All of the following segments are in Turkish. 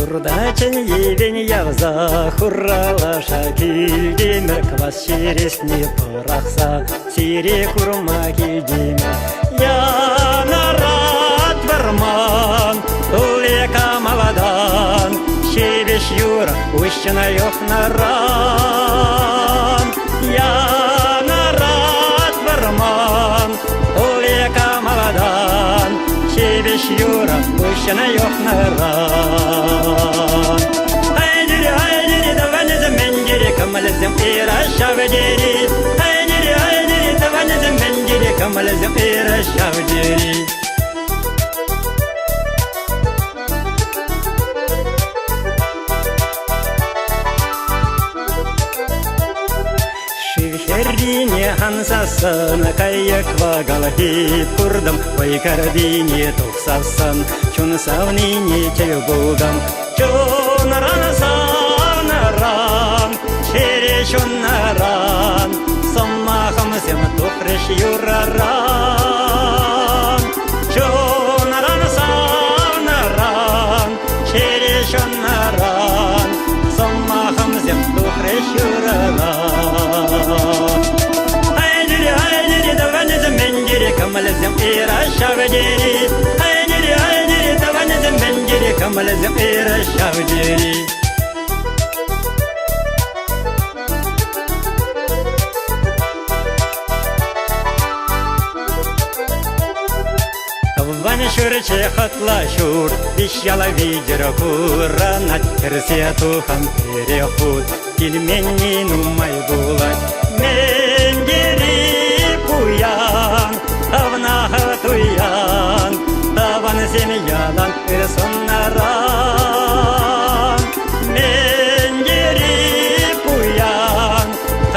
Kurdaçın yedin yağza hurralaşa kildimer Kvas şeresini bıraksa siri kurma kildimer Yanarat varman Ule kamaladan Şebeş yura Uşçına yok naran Yanarat varman Ule kamaladan Şebeş yura Uşçına yok naran Haydiri haydiri davanızım menciri Kamalızım iraşavdiri Haydiri haydiri davanızım menciri Kamalızım iraşavdiri Şivherdini hansasın kayak vagal hip kurdum Vaykardini toksasın Çun savnini çevgudam Çun ranasan Şere şunnaran Sommahım sem tufreş yuraran Çun ranasan Şere şunnaran Sommahım sem tufreş yuraran Kamalızım iraşavdiri Haydiri haydiri tavanızım menciri Kamalızım iraşavdiri Van şurçe hatla şur İşyala vidira kuranat Tersiya tuham perehut Kilmenni numay bulat Menciri puyan Avnaha tuyan Tavan seni yalan ırsunnaran Menciri puyan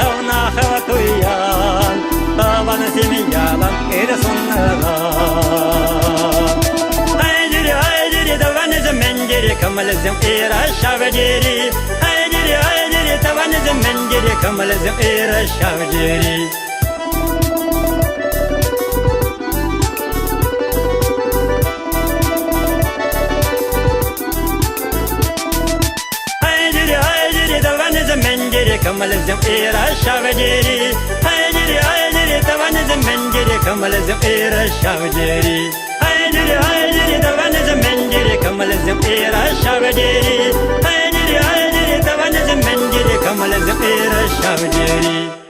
Avnaha tuyan Tavan seni yalan ırsunnaran Haydiri haydiri tavanızım menciri Kamalızım iraşavdiri Haydiri haydiri tavanızım menciri Kamalızım iraşavdiri Menciri kamalızım iraşavdiri Haydiri haydiri tavanızım menciri kamalızım iraşavdiri Haydiri haydiri tavanızım menciri kamalızım iraşavdiri Haydiri haydiri tavanızım menciri kamalızım iraşavdiri